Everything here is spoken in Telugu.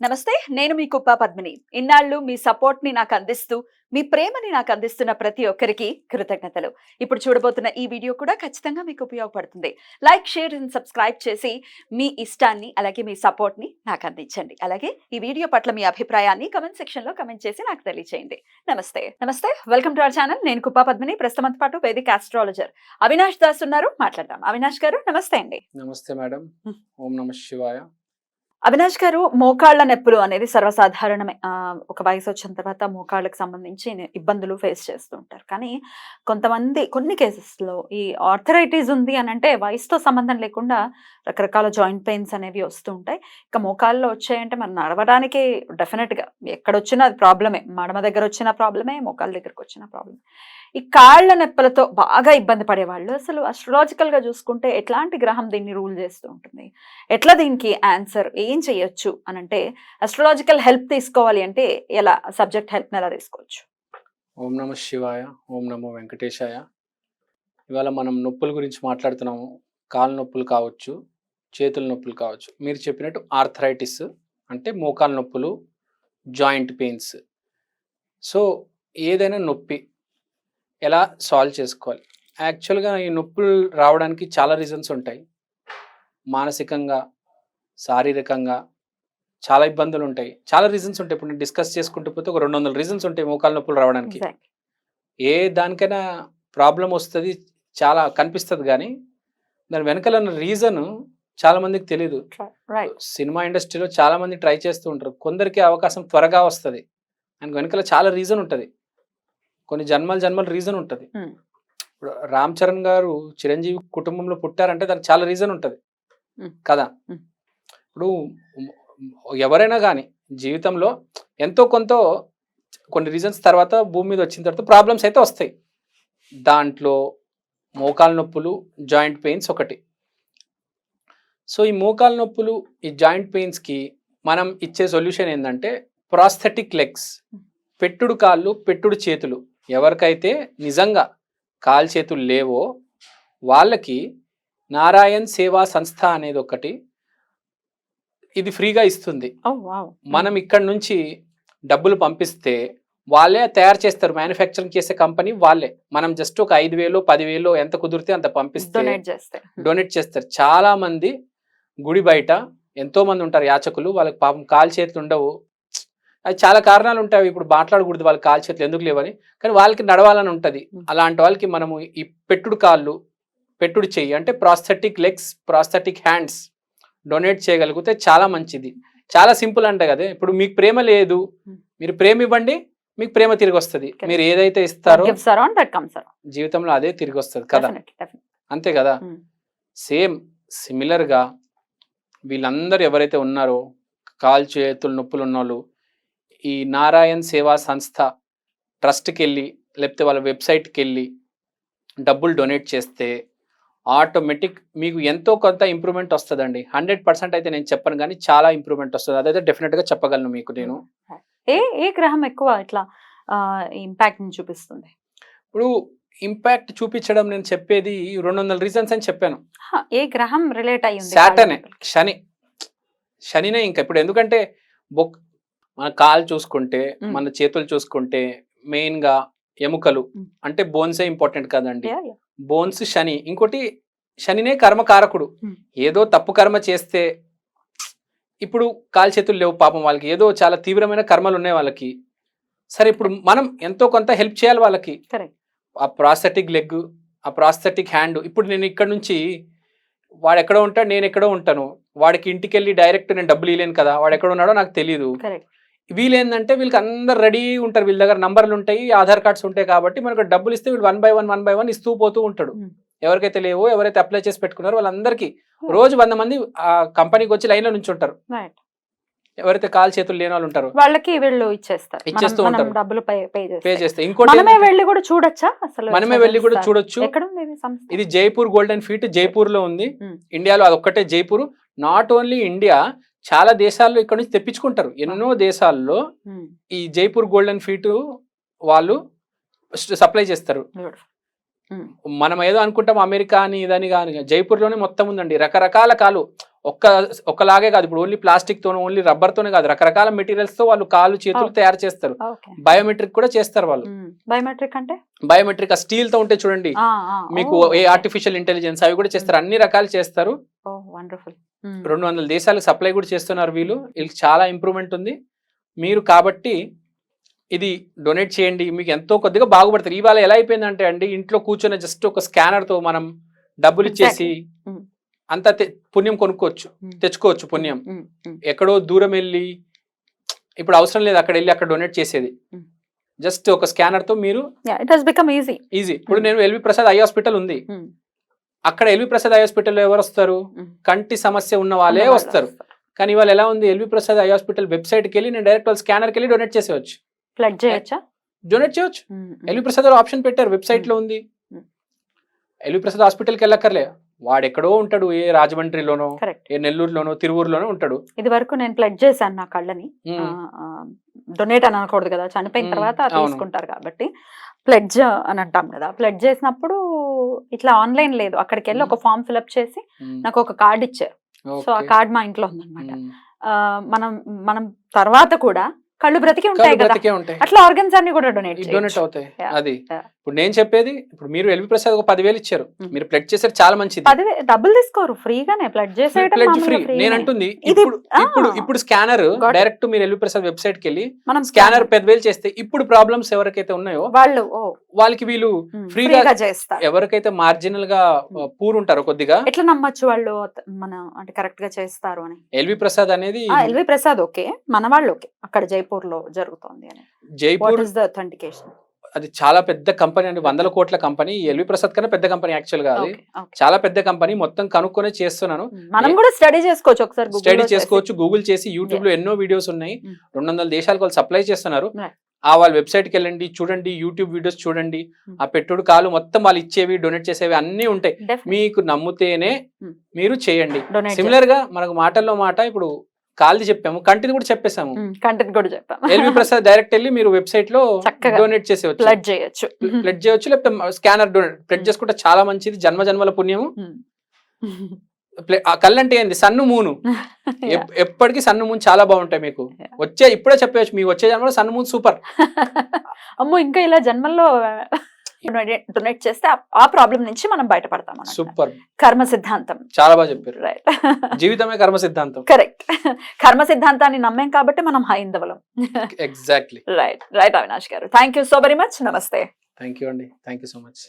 నమస్తే. నేను మీ కుప్ప పద్మిని. ఇన్నాళ్ళు మీ సపోర్ట్‌ని నాకందిస్తూ, మీ ప్రేమని నాకందిస్తున్న ప్రతి ఒక్కరికి కృతజ్ఞతలు. ఇప్పుడు చూడబోతున్న ఈ వీడియో కూడా ఖచ్చితంగా మీకు ఉపయోగపడుతుంది. లైక్, షేర్ అండ్ సబ్స్క్రైబ్ చేసి మీ ఇష్టాన్ని, అలాగే మీ సపోర్ట్‌ని నాకందించండి. అలాగే ఈ వీడియో పట్ల మీ అభిప్రాయాన్ని కామెంట్ సెక్షన్‌లో కామెంట్ చేసి నాకు తెలియజేయండి. నమస్తే. నమస్తే. Welcome to our channel. నేను కుప్ప పద్మిని. ప్రస్తుతంతో పాటు వేదిక ఆస్ట్రాలజర్ అవినాష్ దాస్ ఉన్నారు. మాట్లాడదాం. అవినాష్ గారు నమస్తే అండి. నమస్తే మేడం. ఓం నమ శివాయ. అవినాష్ గారు, మోకాళ్ళ నొప్పులు అనేది సర్వసాధారణమే. ఒక వయసు వచ్చిన తర్వాత మోకాళ్ళకి సంబంధించి ఇబ్బందులు ఫేస్ చేస్తూ ఉంటారు. కానీ కొంతమంది కొన్ని కేసెస్‌లో ఈ ఆర్థరైటిస్ ఉంది అనంటే వయసుతో సంబంధం లేకుండా రకరకాల జాయింట్ పెయిన్స్ అనేవి వస్తూ ఉంటాయి. ఇక మోకాళ్ళలో వచ్చాయంటే మనం నడవడానికి డెఫినిట్‌గా ఎక్కడొచ్చినా అది ప్రాబ్లమే. మడమ దగ్గర వచ్చిన ప్రాబ్లమే, మోకాళ్ళ దగ్గరకు వచ్చిన ప్రాబ్లమే. ఈ కాళ్ళ నొప్పులతో బాగా ఇబ్బంది పడేవాళ్ళు అసలు అస్ట్రాలజికల్‌గా చూసుకుంటే ఎట్లాంటి గ్రహం దీన్ని రూల్ చేస్తూ ఉంటుంది? ఎట్లా దీనికి ఆన్సర్ ఏం చేయొచ్చు అనంటే అస్ట్రాలజికల్ హెల్ప్ తీసుకోవాలి అంటే ఎలా సబ్జెక్ట్ హెల్ప్‌ని ఎలా తీసుకోవచ్చు? ఓం నమ శివాయ. ఓం నమో వెంకటేశాయ. ఇవాళ మనం నొప్పుల గురించి మాట్లాడుతున్నాము. కాళ్ళ నొప్పులు కావచ్చు, చేతుల నొప్పులు కావచ్చు. మీరు చెప్పినట్టు ఆర్థరైటిస్ అంటే మోకాళ్ళ నొప్పులు, జాయింట్ పెయిన్స్. సో ఏదైనా నొప్పి ఎలా సాల్వ్ చేసుకోవాలి? యాక్చువల్గా ఈ నొప్పులు రావడానికి చాలా రీజన్స్ ఉంటాయి. మానసికంగా, శారీరకంగా చాలా ఇబ్బందులు ఉంటాయి. చాలా రీజన్స్ ఉంటాయి. ఇప్పుడు నేను డిస్కస్ చేసుకుంటూ పోతే ఒక 200 రీజన్స్ ఉంటాయి మోకాళ్ళ నొప్పులు రావడానికి. ఎగ్జాక్ట్‌లీ. ఏ దానికైనా ప్రాబ్లం వస్తది, చాలా కనిపిస్తది గానీ, దాని వెనకాల ఉన్న రీజన్ చాలా మందికి తెలీదు. రైట్. సినిమా ఇండస్ట్రీలో చాలా మంది ట్రై చేస్తూ ఉంటారు. కొందరికి అవకాశం త్వరగా వస్తది. దానికి వెనకాల చాలా రీజన్ ఉంటది. కొన్ని జన్మల రీజన్ ఉంటది. ఇప్పుడు రామ్ చరణ్ గారు చిరంజీవి కుటుంబంలో పుట్టారంటే దానికి చాలా రీజన్ ఉంటది కదా. ఇప్పుడు ఎవరైనా కానీ జీవితంలో ఎంతో కొంత కొన్ని రీజన్స్ తర్వాత భూమి మీద వచ్చిన తర్వాత ప్రాబ్లమ్స్ అయితే వస్తాయి. దాంట్లో మోకాళ్ళ నొప్పులు, జాయింట్ పెయిన్స్ ఒకటి. సో ఈ మోకాళ్ళ నొప్పులు, ఈ జాయింట్ పెయిన్స్కి మనం ఇచ్చే సొల్యూషన్ ఏంటంటే ప్రాస్థెటిక్ లెగ్స్, పెట్టుడు కాళ్ళు, పెట్టుడు చేతులు. ఎవరికైతే నిజంగా కాలు చేతులు లేవో వాళ్ళకి నారాయణ్ సేవా సంస్థ అనేది ఒకటి ఇది ఫ్రీగా ఇస్తుంది. మనం ఇక్కడ నుంచి డబ్బులు పంపిస్తే వాళ్ళే తయారు చేస్తారు. మ్యానుఫ్యాక్చరింగ్ చేసే కంపెనీ వాళ్ళే. మనం జస్ట్ ఒక 5,000 10,000 ఎంత కుదిరితే అంత పంపిస్తే డొనేట్ చేస్తారు. చాలా మంది గుడి బయట ఎంతో మంది ఉంటారు యాచకులు. వాళ్ళకి పాపం కాలు చేతులు ఉండవు. అది చాలా కారణాలు ఉంటాయి. ఇప్పుడు మాట్లాడకూడదు వాళ్ళకి కాలు చేతులు ఎందుకు లేవని, కానీ వాళ్ళకి నడవాలని ఉంటుంది. అలాంటి వాళ్ళకి మనము ఈ పెట్టుడు కాళ్ళు, పెట్టుడు చెయ్యి అంటే prosthetic legs, prosthetic hands donate చేయగలిగితే చాలా మంచిది. చాలా సింపుల్ అంటే కదా. ఇప్పుడు మీకు ప్రేమ లేదు, మీరు ప్రేమ ఇవ్వండి, మీకు ప్రేమ తిరిగి వస్తుంది. మీరు ఏదైతే ఇస్తారో జీవితంలో అదే తిరిగి వస్తుంది కదా. అంతే కదా. సేమ్ సిమిలర్గా వీళ్ళందరూ ఎవరైతే ఉన్నారో కాలు చేతులు నొప్పులు ఉన్నోళ్ళు ఈ నారాయణ్ సేవా సంస్థ ట్రస్ట్కి వెళ్ళి లేకపోతే వాళ్ళ వెబ్సైట్కి వెళ్ళి డబ్బులు డొనేట్ చేస్తే ఆటోమేటిక్ మీకు ఎంతో కొంత ఇంప్రూవ్మెంట్ వస్తుందండి. 100% అయితే నేను చెప్పను కానీ చాలా ఇంప్రూవ్మెంట్ వస్తుంది. అదైతే డెఫినెట్గా చెప్పగలను మీకు నేను. ఏ గ్రహం ఎక్కువ ఇట్లా ఇంపాక్ట్ చూపిస్తుంది? ఇప్పుడు ఇంపాక్ట్ చూపించడం నేను చెప్పేది 200 రీజన్స్ అని చెప్పాను. ఏ గ్రహం రిలేట్ అయ్యింది? సాటర్నే, శనినే. ఇంకా ఇప్పుడు ఎందుకంటే మన కాలు చూసుకుంటే, మన చేతులు చూసుకుంటే మెయిన్ గా ఎముకలు అంటే బోన్సే ఇంపార్టెంట్ కదండి. బోన్స్ శని. ఇంకోటి శనినే కర్మకారకుడు. ఏదో తప్పు కర్మ చేస్తే ఇప్పుడు కాలు చేతులు లేవు పాపం వాళ్ళకి, ఏదో చాలా తీవ్రమైన కర్మలు ఉన్నాయి వాళ్ళకి. సరే ఇప్పుడు మనం ఎంతో కొంత హెల్ప్ చేయాలి వాళ్ళకి. ఆ ప్రాస్థెటిక్ లెగ్, ఆ ప్రాస్థెటిక్ హ్యాండ్. ఇప్పుడు నేను ఇక్కడ నుంచి వాడు ఎక్కడో ఉంటాడు, నేను ఎక్కడో ఉంటాను. వాడికి ఇంటికి వెళ్ళి డైరెక్ట్ నేను డబ్బులు ఇవ్వలేను కదా. వాడు ఎక్కడ ఉన్నాడో నాకు తెలియదు. వీళ్ళేందంటే వీళ్ళకి అందరు రెడీ ఉంటారు, వీళ్ళ దగ్గర నంబర్లు ఉంటాయి, ఆధార్ కార్డ్స్ ఉంటాయి. కాబట్టి మనకు డబ్బులు ఇస్తే వీళ్ళు 1 by 1 ఇస్తూ పోతూ ఉంటాడు. ఎవరికైతే లేవో, ఎవరైతే అప్లై చేసి పెట్టుకున్నారో వాళ్ళందరికీ రోజు 100 మంది ఆ కంపెనీకి వచ్చి లైన్ లో నుంచి ఉంటారు. ఎవరైతే కాలు చేతులు లేని వాళ్ళు ఉంటారో వాళ్ళకి వీళ్ళు ఇచ్చేస్తూ ఉంటారు. డబ్బులు పే చేస్తే ఇంకోటి మనమే వెళ్ళి కూడా చూడొచ్చు. ఇది జైపూర్ గోల్డెన్ ఫీట్, జైపూర్ లో ఉంది. ఇండియాలో అదొక్కటే జైపూర్. నాట్ ఓన్లీ ఇండియా, చాలా దేశాల్లో ఇక్కడ నుంచి తెప్పించుకుంటారు. ఎన్నో దేశాల్లో ఈ జైపూర్ గోల్డెన్ ఫీట్ వాళ్ళు సప్లై చేస్తారు. మనం ఏదో అనుకుంటాం అమెరికా అని ఇదని కానీ జైపూర్లోనే మొత్తం ఉందండి. రకరకాల కాలు ఒక్కలాగే కాదు, ఇప్పుడు ఓన్లీ ప్లాస్టిక్ తోనే, ఓన్లీ రబ్బర్ తోనే కాదు, రకరకాల మెటీరియల్స్ తో వాళ్ళు కాళ్ళు చేతులు తయారు చేస్తారు. ఓకే. బయోమెట్రిక్ కూడా చేస్తారు వాళ్ళు. బయోమెట్రిక్ అంటే బయోమెట్రిక్ ఆ స్టీల్ తో ఉంటే చూడండి, మీకు ఏ ఆర్టిఫిషియల్ ఇంటెలిజెన్స్ అవి కూడా చేస్తారు, అన్ని రకాలు చేస్తారు. వండర్ఫుల్. 200 దేశాలకు సప్లై కూడా చేస్తున్నారు వీళ్ళు. వీళ్ళకి చాలా ఇంప్రూవ్మెంట్ ఉంది. మీరు కాబట్టి ఇది డొనేట్ చేయండి, మీకు ఎంతో కొద్దిగా బాగుపడతారు. ఇవాళ ఎలా అయిపోయిందంటే అండి, ఇంట్లో కూర్చొని జస్ట్ ఒక స్కానర్ తో మనం డబ్బులు ఇచ్చేసి అంత పుణ్యం కొనుక్కోవచ్చు, తెచ్చుకోవచ్చు పుణ్యం. ఎక్కడో దూరం వెళ్ళి ఇప్పుడు అవసరం లేదు అక్కడ వెళ్ళి అక్కడ డొనేట్ చేసేది. జస్ట్ ఒక స్కానర్ తో మీరు ఈజీ. ఇప్పుడు నేను ఎల్వి ప్రసాద్ ఐ హాస్పిటల్ ఉంది, అక్కడ ఎల్వి ప్రసాద్ ఐ హాస్పిటల్లో ఎవరు వస్తారు? కంటి సమస్య ఉన్న వాళ్ళే వస్తారు. కానీ ఇవాళ ఎలా ఉంది, ఎల్వి ప్రసాద్ ఐ హాస్పిటల్ వెబ్సైట్కి వెళ్ళి నేను డైరెక్ట్ వాళ్ళ స్కానర్కి వెళ్ళి డొనేట్ చేసేవచ్చు. డొనేట్ చేయొచ్చు. ఎల్వి ప్రసాద్ ఆప్షన్ పెట్టారు, వెబ్సైట్ లో ఉంది. ఎల్వి ప్రసాద్ హాస్పిటల్కి వెళ్ళక్కర్లే, వాడు ఎక్కడో ఉంటాడు, ఏ రాజమండ్రిలోనో, ఏ నెల్లూరులోనో, తిరువూరులోనో ఉంటాడు. ఇది వరకు నేను ప్లడ్ చేశాను నా కళ్ళని. డొనేట్ అని అనకూడదు కదా, చనిపోయిన తర్వాత తీసుకుంటారు కాబట్టి ప్లెడ్జ్ అని అంటాం కదా. ప్లెడ్జ్ చేసినప్పుడు ఇట్లా ఆన్లైన్ లేదు, అక్కడికి వెళ్ళి ఒక ఫామ్ ఫిల్అప్ చేసి నాకు ఒక కార్డ్ ఇచ్చారు. సో ఆ కార్డ్ మా ఇంట్లో ఉందన్నమాట. మనం తర్వాత కూడా కళ్ళు బ్రతికి ఉంటాయి కదా, అట్లా ఆర్గన్స్ అన్ని కూడా డొనేట్ అవుతాయి. అది ఇప్పుడు నేను చెప్పేది, ఇప్పుడు మీరు ఎల్వి ప్రసాద్ ఒక 10,000 ఇచ్చారు, మీరు ప్లడ్ చేసారు, చాలా మంచిది. 10,000 డబ్బులు తీసుకోరు, ఫ్రీగానే ప్లడ్ చేసేయడం ఫ్రీ. నేను అంటుంది ఇప్పుడు స్కానర్ డైరెక్ట్ మీరు ఎల్వి ప్రసాద్ వెబ్సైట్ కి వెళ్ళి మనం స్కానర్ 10,000 చేస్తే ఇప్పుడు ప్రాబ్లమ్స్ ఎవరికైతే ఉన్నాయో వాళ్ళకి వీళ్ళు ఫ్రీగా చేస్తారు. ఎవరికైతే మార్జినల్ గా పూర్ ఉంటారో కొద్దిగా, ఎట్లా నమ్మచ్చు వాళ్ళు మన అంటే కరెక్ట్ గా చేస్తారు అని? ఎల్వి ప్రసాద్ అనేది ఎల్వి ప్రసాద్ ఓకే, మన వాళ్ళు ఓకే, అక్కడ జైపూర్ లో జరుగుతోంది అని. Jaipur is the authentication. అది చాలా పెద్ద కంపెనీ అండి, 100 కోట్ల కంపెనీ. ఎల్వి ప్రసాద్ కన్నా పెద్ద కంపెనీ యాక్చువల్ గా, అది చాలా పెద్ద కంపెనీ. మొత్తం కనుక్కొనే చేస్తున్నాను. మనం కూడా స్టడీ చేసుకోవచ్చు, ఒకసారి స్టడీ చేసుకోవచ్చు, గూగుల్ చేసి. యూట్యూబ్ లో ఎన్నో వీడియోస్ ఉన్నాయి, 200 దేశాలకు వాళ్ళు సప్లై చేస్తున్నారు. వాళ్ళ వెబ్సైట్ కి వెళ్ళండి, చూడండి, యూట్యూబ్ వీడియోస్ చూడండి. ఆ పెట్టుడు కాలు మొత్తం వాళ్ళు ఇచ్చేవి, డొనేట్ చేసేవి అన్ని ఉంటాయి. మీకు నమ్ముతేనే మీరు చేయండి. సిమిలర్ గా మనకు మాటల్లో మాట, ఇప్పుడు కాల్ది చెప్పాము, కంటిది కూడా చెప్పేసాము. కంటిది కూడా చెప్పాము. ఎల్వి ప్రసాద్ డైరెక్ట్ వెళ్ళి మీరు వెబ్సైట్ లో డొనేట్ చేసేవచ్చు, ప్లడ్ చేయొచ్చు, లేకపోతే స్కానర్ డొనేట్. ప్లడ్ చేసుకుంటే చాలా మంచిది, జన్మ జన్మల పుణ్యము. కళ్ళు అంటే ఏంది, సన్ను మూను. ఎప్పటికీ సన్ను మూన్ చాలా బాగుంటాయి మీకు. ఇప్పుడే చెప్పవచ్చు, మీకు వచ్చే జన్మలో సన్ను మూన్ సూపర్. అమ్మో, ఇంకా ఇలా జన్మల్లో డొనేట్ చేస్తే ఆ ప్రాబ్లం నుంచి మనం బయటపడతాం. సూపర్. కర్మ సిద్ధాంతం చాలా బాగా చెప్పారు. రైట్, జీవితమే కర్మ సిద్ధాంతం. కరెక్ట్. కర్మ సిద్ధాంతాన్ని నమ్మాం కాబట్టి మనం హైందవులం. ఎగ్జాక్ట్లీ. రైట్ రైట్ అవినాష్ గారు, thank you so very much. నమస్తే. థ్యాంక్ యూ అండి, థ్యాంక్ యూ సో మచ్.